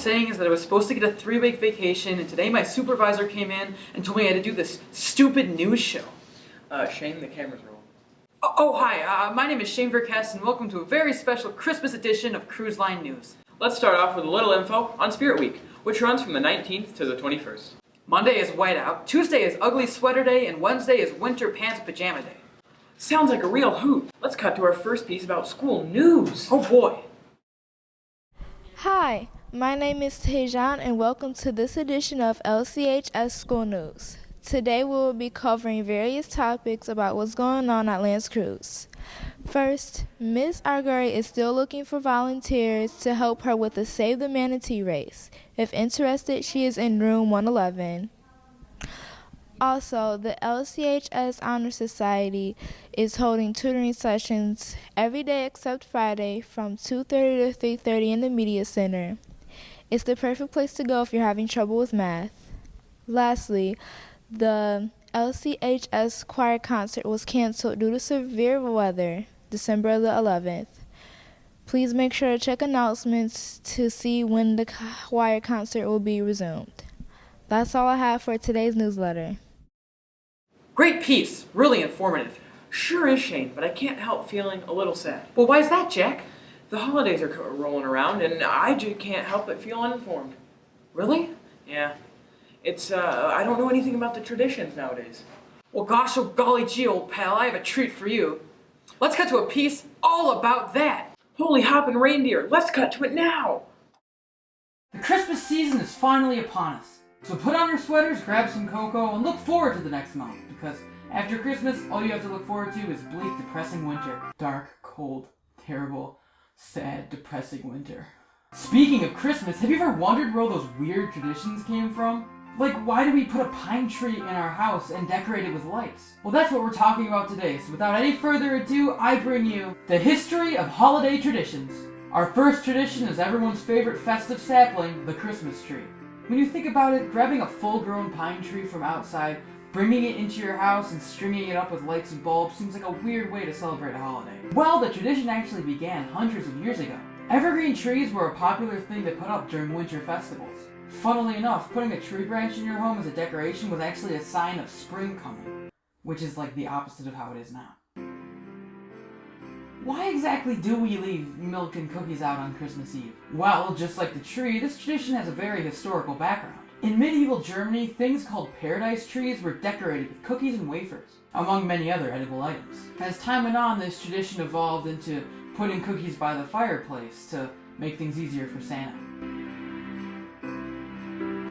saying is that I was supposed to get a 3-week vacation, and today my supervisor came in and told me I had to do this stupid news show. Shane, the camera's rolling. Hi, my name is Shane Verkest, and welcome to a very special Christmas edition of CreuseLine News. Let's start off with a little info on Spirit Week, which runs from the 19th to the 21st. Monday is Whiteout, Tuesday is Ugly Sweater Day, and Wednesday is Winter Pants Pajama Day. Sounds like a real hoot. Let's cut to our first piece about school news. Oh boy. Hi, my name is Tejan and welcome to this edition of LCHS School News. Today we will be covering various topics about what's going on at Lance Cruise. First, Ms. Argari is still looking for volunteers to help her with the Save the Manatee race. If interested, she is in room 111. Also, the LCHS Honor Society is holding tutoring sessions every day except Friday from 2:30 to 3:30 in the Media Center. It's the perfect place to go if you're having trouble with math. Lastly, the LCHS choir concert was canceled due to severe weather, December the 11th. Please make sure to check announcements to see when the choir concert will be resumed. That's all I have for today's newsletter. Great piece, really informative. Sure is, Shane, but I can't help feeling a little sad. Well, why is that, Jack? The holidays are rolling around, and I just can't help but feel uninformed. Really? Yeah. I don't know anything about the traditions nowadays. Well, gosh, oh golly gee, old pal, I have a treat for you. Let's cut to a piece all about that. Holy hoppin' reindeer, let's cut to it now! The Christmas season is finally upon us. So put on your sweaters, grab some cocoa, and look forward to the next month, because after Christmas, all you have to look forward to is bleak, depressing winter. Dark, cold, terrible, sad, depressing winter. Speaking of Christmas, have you ever wondered where all those weird traditions came from? Like, why do we put a pine tree in our house and decorate it with lights? Well, that's what we're talking about today, so without any further ado, I bring you the history of holiday traditions. Our first tradition is everyone's favorite festive sapling, the Christmas tree. When you think about it, grabbing a full-grown pine tree from outside, bringing it into your house and stringing it up with lights and bulbs seems like a weird way to celebrate a holiday. Well, the tradition actually began hundreds of years ago. Evergreen trees were a popular thing to put up during winter festivals. Funnily enough, putting a tree branch in your home as a decoration was actually a sign of spring coming, which is like the opposite of how it is now. Why exactly do we leave milk and cookies out on Christmas Eve? Well, just like the tree, this tradition has a very historical background. In medieval Germany, things called paradise trees were decorated with cookies and wafers, among many other edible items. As time went on, this tradition evolved into putting cookies by the fireplace to make things easier for Santa.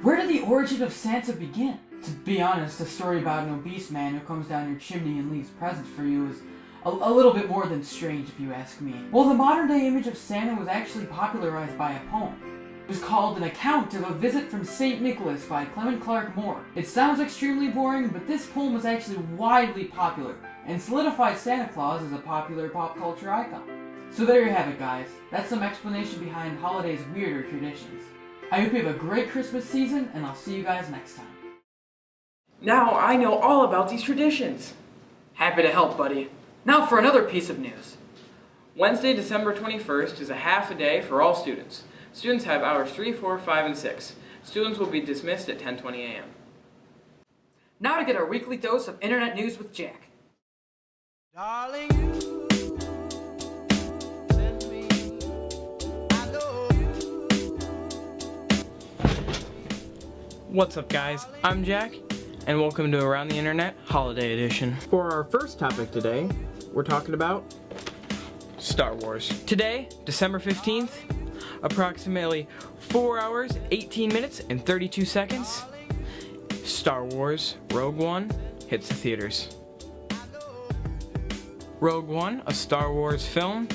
Where did the origin of Santa begin? To be honest, a story about an obese man who comes down your chimney and leaves presents for you is a little bit more than strange, if you ask me. Well, the modern-day image of Santa was actually popularized by a poem. It was called An Account of a Visit from St. Nicholas by Clement Clarke Moore. It sounds extremely boring, but this poem was actually widely popular and solidified Santa Claus as a popular pop culture icon. So there you have it, guys. That's some explanation behind holidays' weirder traditions. I hope you have a great Christmas season, and I'll see you guys next time. Now I know all about these traditions. Happy to help, buddy. Now for another piece of news. Wednesday, December 21st is a half a day for all students. Students have hours 3, 4, 5, and 6. Students will be dismissed at 10:20 a.m. Now to get our weekly dose of internet news with Jack. Darling, you send me, I know you. What's up, guys? I'm Jack, and welcome to Around the Internet Holiday Edition. For our first topic today, we're talking about Star Wars. Today, December 15th, approximately 4 hours, 18 minutes, and 32 seconds, Star Wars Rogue One hits the theaters. Rogue One, a Star Wars film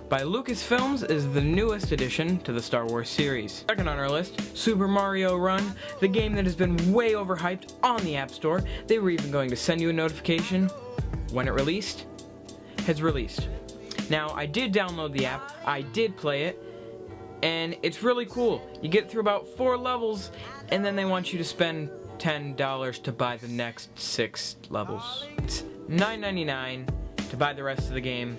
by Lucasfilms, is the newest addition to the Star Wars series. Second on our list, Super Mario Run, the game that has been way overhyped on the App Store. They were even going to send you a notification when it released. Has released. Now, I did download the app, I did play it, and it's really cool. You get through about 4 levels, and then they want you to spend $10 to buy the next 6 levels. It's $9.99 to buy the rest of the game.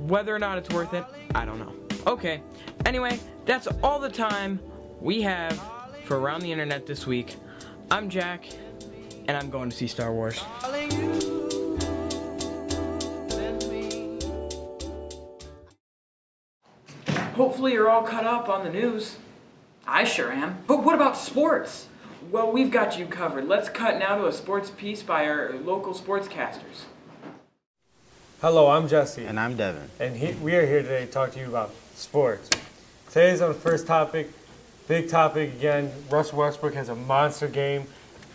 Whether or not it's worth it, I don't know. Okay, anyway, that's all the time we have for Around the Internet this week, I'm Jack, and I'm going to see Star Wars. Darling, you send me. Hopefully you're all caught up on the news. I sure am. But what about sports? Well, we've got you covered. Let's cut now to a sports piece by our local sportscasters. Hello, I'm Jesse. And I'm Devin. And we are here today to talk to you about sports. Today's our first topic, big topic again. Russell Westbrook has a monster game,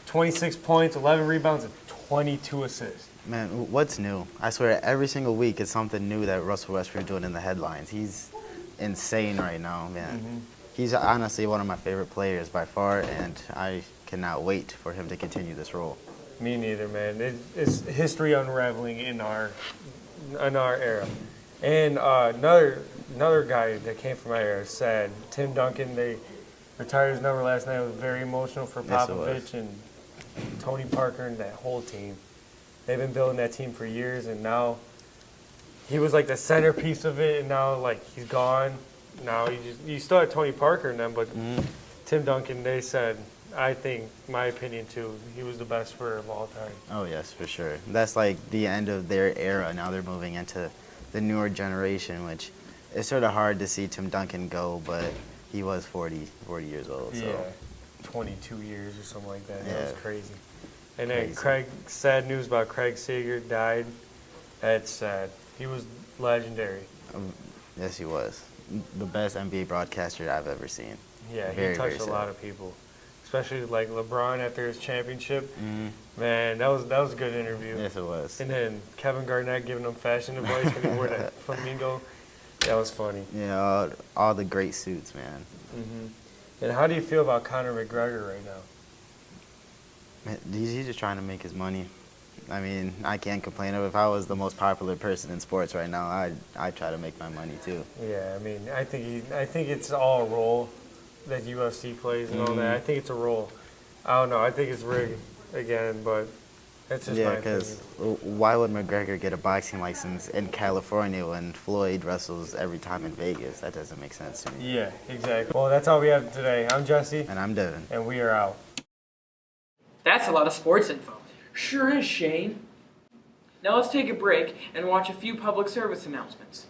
26 points, 11 rebounds, and 22 assists. Man, what's new? I swear every single week is something new that Russell Westbrook is doing in the headlines. He's insane right now, man. Mm-hmm. He's honestly one of my favorite players by far, and I cannot wait for him to continue this role. Me neither, man. It's history unraveling in our era. And another guy that came from our era is sad. Tim Duncan, they retired his number last night. It was very emotional for Yes, it Popovich and Tony Parker and that whole team. They've been building that team for years, and now he was like the centerpiece of it, and now like he's gone. Now you still have Tony Parker and them, but Tim Duncan, they said, I think, my opinion too, he was the best player of all time. Oh, yes, for sure. That's like the end of their era. Now they're moving into the newer generation, which is sort of hard to see Tim Duncan go, but he was 40 years old. So. Yeah, 22 years or something like that. That Yeah. was crazy. And then Crazy. sad news about Craig Sager died. That's sad. He was legendary. Yes, he was. The best NBA broadcaster I've ever seen. Yeah, Very, he touched very a lot sad. of people, especially like LeBron after his championship. Mhm. Man, that was a good interview. Yes, it was. And then Kevin Garnett giving him fashion advice when he wore that flamingo. That was funny. Yeah, all the great suits, man. And how do you feel about Conor McGregor right now? Man, he's just trying to make his money. I mean, I can't complain. If I was the most popular person in sports right now, I'd try to make my money too. Yeah, I mean, I think it's all a role that UFC plays and all that. I think it's a role. I don't know. I think it's rigged again, but that's just Yeah, my because opinion. why would McGregor get a boxing license in California when Floyd wrestles every time in Vegas? That doesn't make sense to me. Yeah, exactly. Well, that's all we have today. I'm Jesse, And I'm Devin. and we are out. That's a lot of sports info. Sure is, Shane. Now let's take a break and watch a few public service announcements.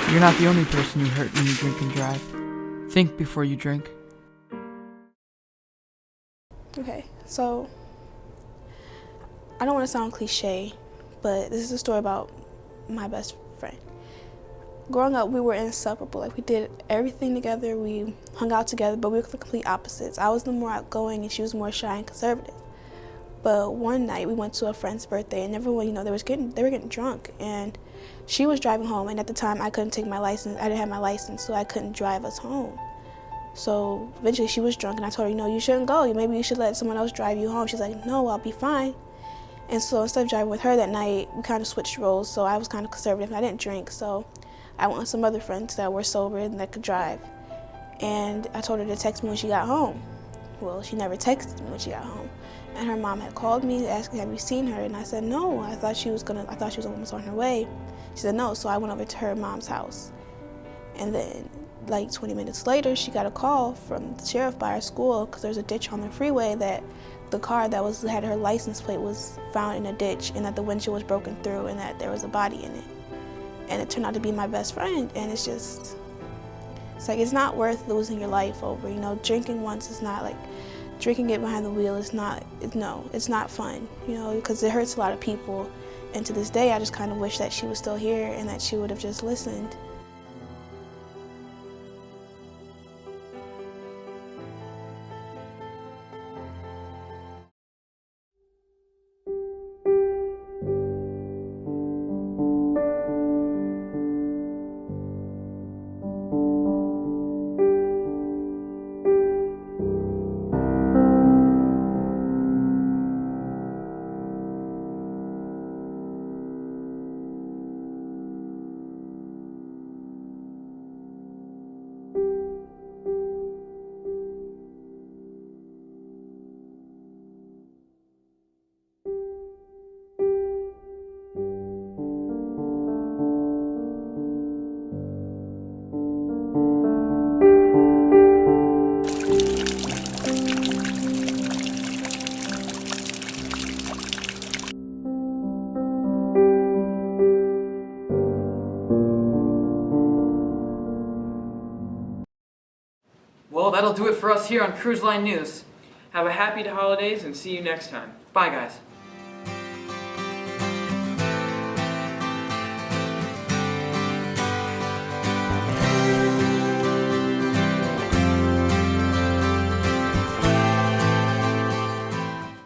You're not the only person you hurt when you drink and drive. Think before you drink. Okay, so I don't want to sound cliche, but this is a story about my best friend. Growing up, we were inseparable. Like, we did everything together. We hung out together, but we were the complete opposites. I was the more outgoing, and she was more shy and conservative. But one night, we went to a friend's birthday, and everyone, they were getting drunk, and she was driving home. And at the time, I couldn't take my license. I didn't have my license, so I couldn't drive us home. So eventually, she was drunk, and I told her, you shouldn't go. Maybe you should let someone else drive you home. She's like, no, I'll be fine. And so instead of driving with her that night, we kind of switched roles. So I was kind of conservative, and I didn't drink. So I went with some other friends that were sober and that could drive. And I told her to text me when she got home. Well, she never texted me when she got home. And her mom had called me asking, have you seen her? And I said, no, I thought she was almost on her way. She said, no, so I went over to her mom's house. And then like 20 minutes later, she got a call from the sheriff by our school because there's a ditch on the freeway that the car that had her license plate was found in a ditch, and that the windshield was broken through, and that there was a body in it. And it turned out to be my best friend, and it's like, it's not worth losing your life over, drinking once is not like, drinking it behind the wheel is not, it's not fun, because it hurts a lot of people. And to this day, I just kind of wish that she was still here and that she would have just listened. Well, that'll do it for us here on CreuseLine News. Have a happy holidays and see you next time. Bye, guys.